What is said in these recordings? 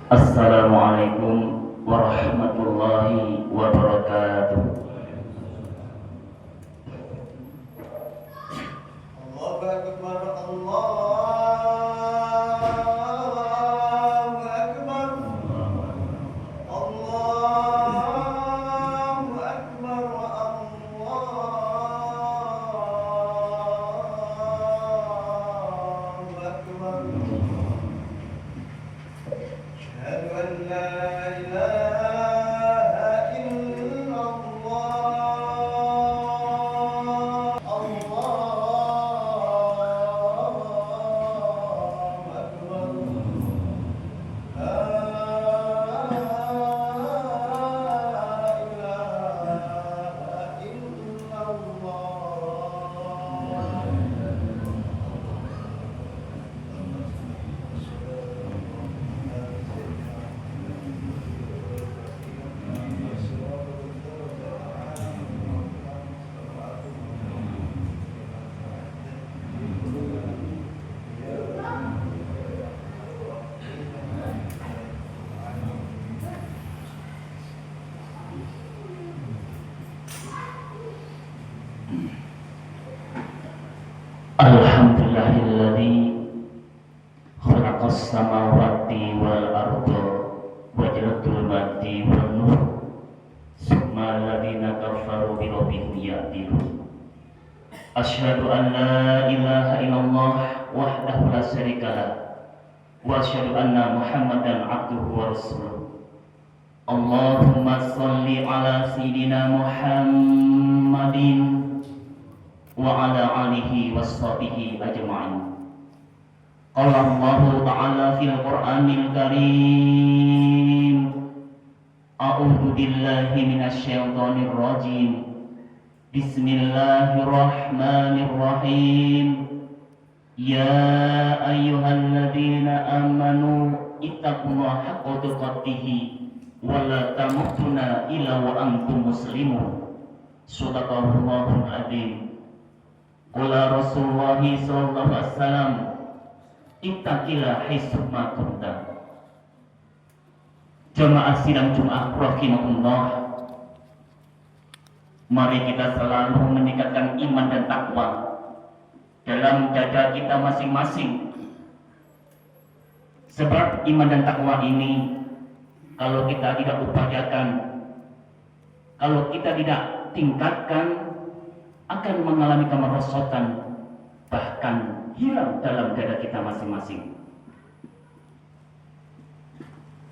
Assalamualaikum warahmatullahi wabarakatuh. Allahu Akbar, Allahu Akbar, Allahu Akbar, Allahu Akbar. Asyhadu an la ilaha illallah. Allahu Akbar. La ilaha illallah. Alhamdulillahilladzi khalaqas samawati wal arda wa ja'alal mati wan nur summa alladziina kafaru bi rabbihim ya'dilun. Asyhadu an la ilaha illallah wahdahu la syarikalah wa asyhadu anna Muhammadan abduhu wa rasuluh. Allahumma shalli ala sayyidina Muhammadin wa ala alihi washabihi ajma'in. Qala Allahu ta'ala fil Qur'anil Karim, a'udzu billahi minasy syaithanir rajim. Bismillahirrahmanirrahim. Ya ayyuhalladzina amanu ittaqullaha haqqa tuqatih wa la tamutunna illa wa antum muslimun. Shadaqallahul adzim. Qala Rasulullah sallallahu alaihi wasallam, ittaqillaha haitsuma kunta. Jamaah sidang Jumat rahimakumullah, mari kita selalu meningkatkan iman dan takwa dalam dada kita masing-masing. Sebab iman dan takwa ini kalau kita tidak upayakan, kalau kita tidak tingkatkan, akan mengalami kemerosotan, bahkan hilang dalam dada kita masing-masing.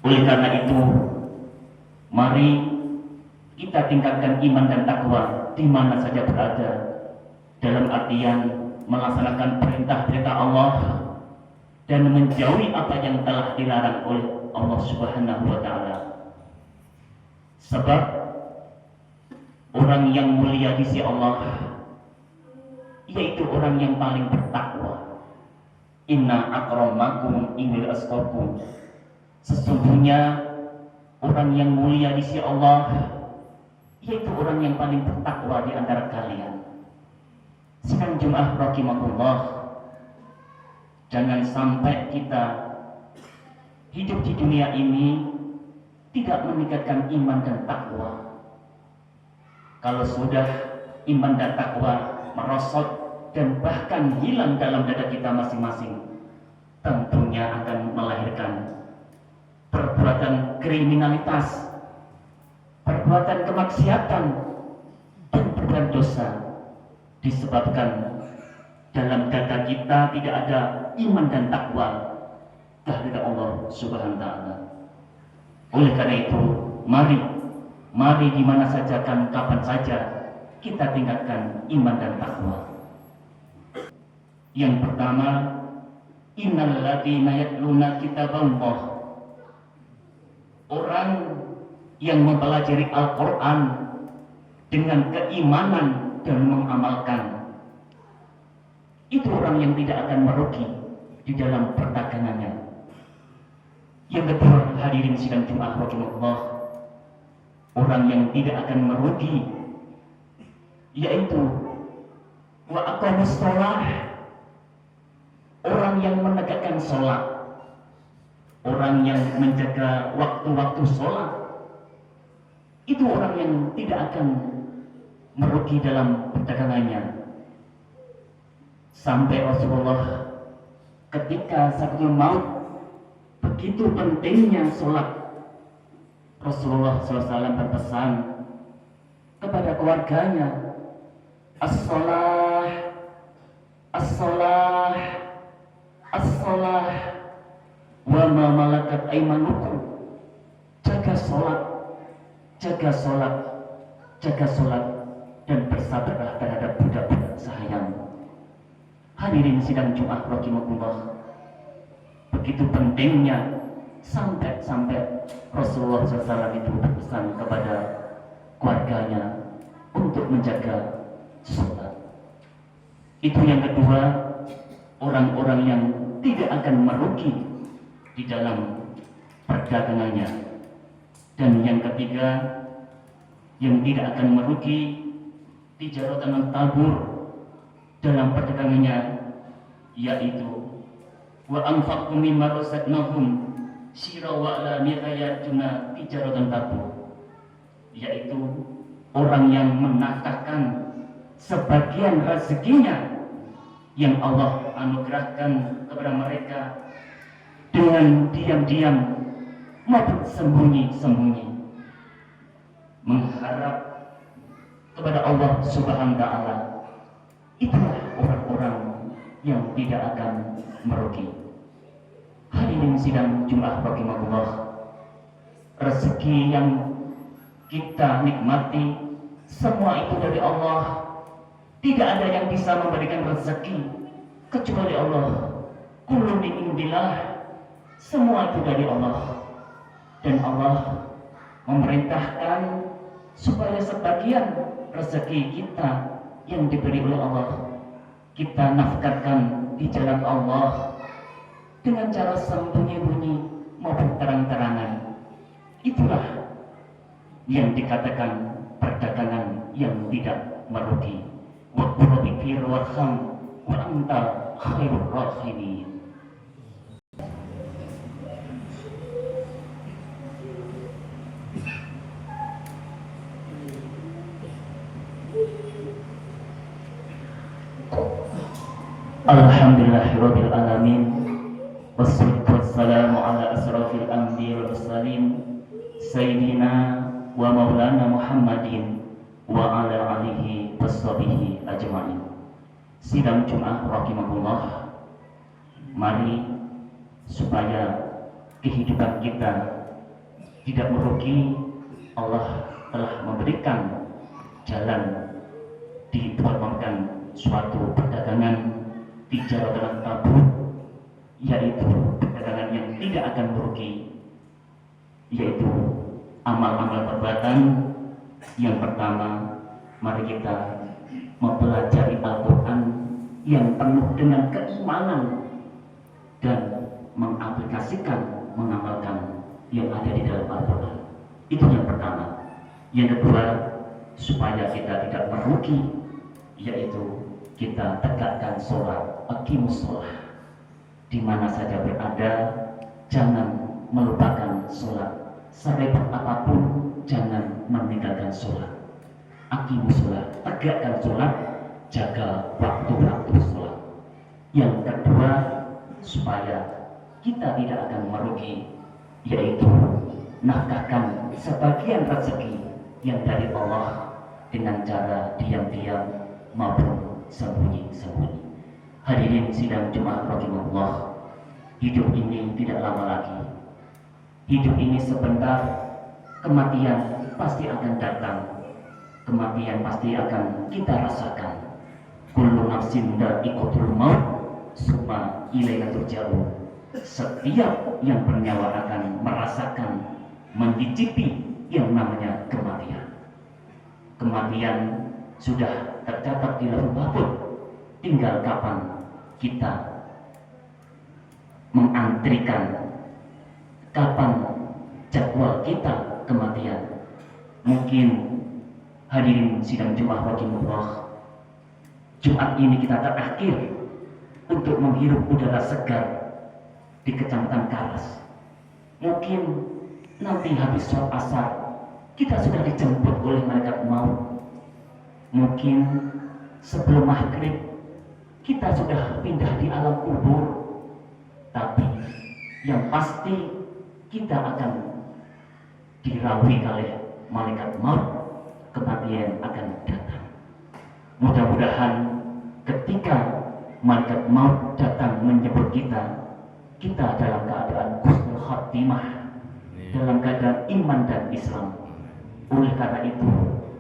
Oleh karena itu, mari kita tingkatkan iman dan takwa di mana saja berada, dalam artian melaksanakan perintah-perintah Allah dan menjauhi apa yang telah dilarang oleh Allah Subhanahu wa Ta'ala. Sebab orang yang mulia di sisi Allah yaitu orang yang paling bertakwa. Inna akramakum indal atqakum. Sesungguhnya orang yang mulia di sisi Allah yaitu orang yang paling bertakwa di antara kalian. Sidang Jumat rahimakumullah, jangan sampai kita hidup di dunia ini tidak meningkatkan iman dan takwa. Kalau sudah iman dan takwa merosot dan bahkan hilang dalam dada kita masing-masing, tentunya akan kriminalitas, perbuatan kemaksiatan, dan berbuat dosa disebabkan dalam dada kita tidak ada iman dan takwa kehadirat Allah Subhanahu wa taala. Oleh karena itu, mari di mana saja kan kapan saja kita tingkatkan iman dan takwa. Yang pertama, innal ladzina yatluna kitaballah. Orang yang mempelajari Al-Qur'an dengan keimanan dan mengamalkan, itu orang yang tidak akan merugi di dalam perdagangannya. Yang kedua, hadirin sidang Jumat rahimahullah, orang yang tidak akan merugi yaitu wa aqamus shalah, orang yang menegakkan sholat, orang yang menjaga waktu-waktu sholat, itu orang yang tidak akan merugi dalam perdagangannya. Sampai Rasulullah ketika sakaratul maut, begitu pentingnya sholat, Rasulullah SAW berpesan kepada keluarganya, as-sholah, as-sholah, as-sholah, wa ma malakat aimanukum. Jaga sholat, jaga sholat, jaga sholat, dan bersabarlah terhadap budak-budak sahayang. Hadirin sidang Jumat rahimahullah, begitu pentingnya sampai Rasulullah SAW itu berpesan kepada keluarganya untuk menjaga sholat. Itu yang kedua, orang-orang yang tidak akan merugi di dalam perdagangannya. Dan yang ketiga, yang tidak akan merugi tijaratan tabur dalam perdagangannya, yaitu wa anfaqu mimma razaqnahum syira wa la nihayatuna tijaratan tabur, yaitu orang yang menafkahkan sebagian rezekinya yang Allah anugerahkan kepada mereka dengan diam-diam maupun sembunyi-sembunyi, mengharap kepada Allah Subhanahu wa taala. Itulah orang-orang yang tidak akan merugi. Hadirin sidang Jumat rahimahullah, rezeki yang kita nikmati semua itu dari Allah. Tidak ada yang bisa memberikan rezeki kecuali Allah. Kullu min indillah, semua itu dari Allah. Dan Allah memerintahkan supaya sebagian rezeki kita yang diberi oleh Allah kita nafkahkan di jalan Allah dengan cara sembunyi-bunyi maupun terang-terangan. Itulah yang dikatakan perdagangan yang tidak merugi. Wa qul bi warham wa anta khairur rahimin. Alhamdulillahirabbil alamin, wassalatu wassalamu ala asrafil anbiya wal mursalin sayyidina wa maulana Muhammadin wa ala alihi washabihi ajmain. Sidang Jumat rahimahullah, mari supaya kehidupan kita tidak merugi, Allah telah memberikan jalan, diperbankan suatu perdagangan tijaratan tabur, yaitu perdagangan yang tidak akan merugi, yaitu amal-amal perbuatan. Yang pertama, mari kita mempelajari Al-Quran yang penuh dengan keimanan dan mengaplikasikan, mengamalkan yang ada di dalam Al-Quran. Itu yang pertama. Yang kedua, supaya kita tidak merugi, yaitu kita tegakkan sholat, aqimus sholat. Di mana saja berada, jangan melupakan sholat. Serepot apapun, jangan meninggalkan sholat. Aqimus sholat, tegakkan sholat, jaga waktu-waktu sholat. Yang kedua, supaya kita tidak akan merugi, yaitu nafkahkan sebagian rezeki yang dari Allah dengan cara diam-diam maupun sembunyi-sembunyi. Hadirin sidang Jumat rahimahullah, hidup ini tidak lama lagi. Hidup ini sebentar, kematian pasti akan datang. Kematian pasti akan kita rasakan. Kullu nafsin dha'iqatul maut, summa ilaina turja'un. Setiap yang bernyawa akan merasakan, mencicipi yang namanya kematian. Kematian sudah tercatat di lauh mahfuz. Tinggal kapan kita mengantrikan, kapan jadwal kita kematian. Mungkin hadirin sidang Jumat rahimahullah, Jumat ini kita terakhir untuk menghirup udara segar di Kecamatan Karas. Mungkin nanti habis sholat asar kita sudah dijemput oleh malaikat maut. Mungkin sebelum maghrib kita sudah pindah di alam kubur. Tapi yang pasti kita akan dirawat oleh malaikat maut. Kematian akan datang. Mudah-mudahan ketika malaikat maut datang menjemput kita dalam keadaan husnul khatimah, dalam keadaan iman dan Islam. Oleh karena itu,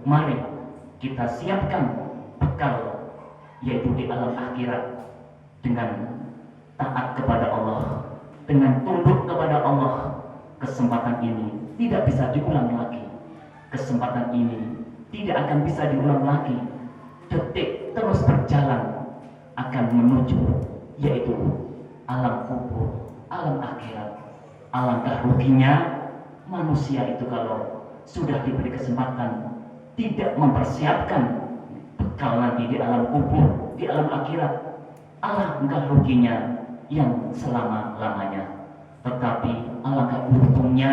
mari kita siapkan bekal, yaitu di alam akhirat, dengan taat kepada Allah, dengan tunduk kepada Allah. Kesempatan ini tidak bisa diulang lagi. Kesempatan ini tidak akan bisa diulang lagi. Detik terus berjalan akan menuju, yaitu alam kubur, alam akhirat. Alangkah ruginya manusia itu kalau sudah diberi kesempatan tidak mempersiapkan bekal nanti di alam kubur, di alam akhirat. Alangkah ruginya yang selama-lamanya. Tetapi alangkah untungnya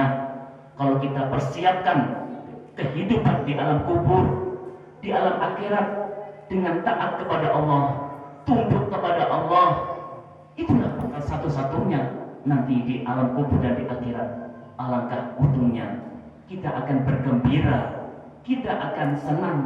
kalau kita persiapkan kehidupan di alam kubur, di alam akhirat dengan taat kepada Allah, tunduk kepada Allah. Itulah bekal satu-satunya nanti di alam kubur dan di akhirat. Alangkah untungnya kita akan bergembira, kita akan senang,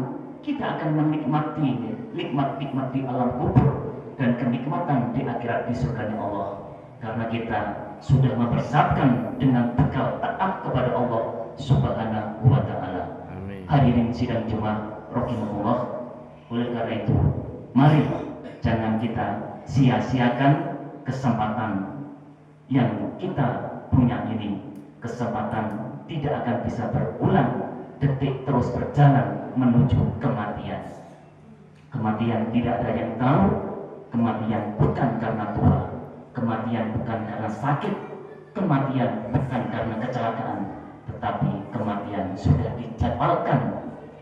kita akan menikmati nikmat-nikmat di alam kubur dan kenikmatan di akhirat di surganya Allah. Karena kita sudah mempersiapkan dengan bekal taat kepada Allah Subhanahu wa ta'ala. Hadirin sidang Jumat rahimahullah, oleh karena itu mari jangan kita sia-siakan kesempatan yang kita punya ini. Kesempatan tidak akan bisa berulang. Detik terus berjalan menuju kematian. Kematian tidak ada yang tahu. Kematian bukan karena tua, kematian bukan karena sakit, kematian bukan karena kecelakaan, tetapi kematian sudah dijadwalkan.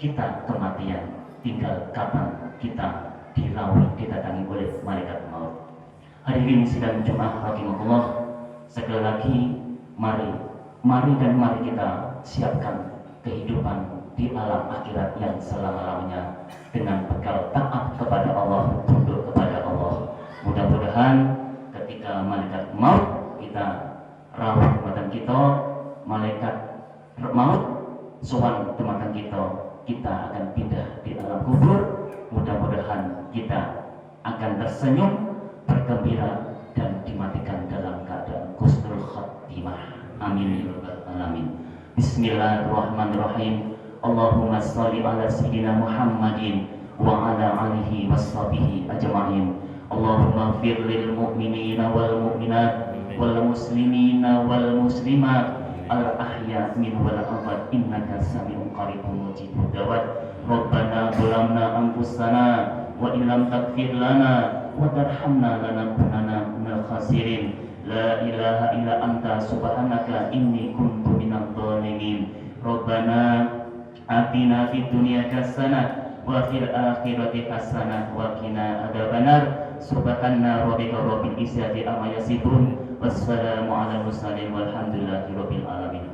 Kita kematian, tinggal kapan kita didatangi oleh malaikat maut. Hadirin sidang Jumat rahimahullah, sekali lagi mari kita siapkan kehidupan di alam akhirat yang selama-lamanya dengan bekal taat kepada Allah, tunduk kepada Allah. Mudah-mudahan ketika malaikat maut kita rawat tematan kita, malaikat maut sowan tematan kita akan pindah di alam kubur. Mudah-mudahan kita akan tersenyum, bergembira, dan dimatikan dalam keadaan husnul khatimah. Amin ya rabbal alamin. Bismillahirrahmanirrahim. Allahumma sholli ala sayyidina Muhammadin wa ala alihi washabihi ajma'in. Allahumma ighfir lil mu'minina wal mu'minat wal muslimina wal muslimat al ahya min wal amwat innaka sami'un qaribun mujibud da'wat. Rabbana zalamna anfusana wa illam taghfir lana wa tarhamna lanakunanna minal khasirin. La ilaha illa anta subhanaka inni kuntu minadh dhalimin. Rabbana atina fid dunya hasanah wa fil akhirati hasanah wa qina adzabannar. Subhana rabbika rabbil izzati amma yasifun. Wassalamu ala mursalin walhamdulillahi rabbil alamin.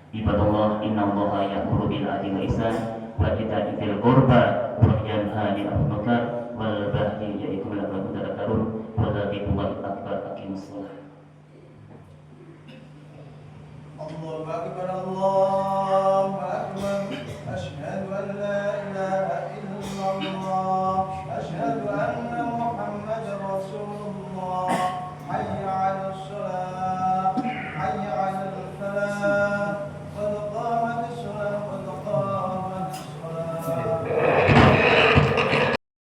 Ibadallah, innallaha ya'muru bil adli wal ihsan wa ita'i dzil qurba wa yanha 'anil munkar wal baghi ya'idukum la'allakum tadhakkarun. Wa dzikrullahi akbar. Aqimus shalah. الله أكبر الله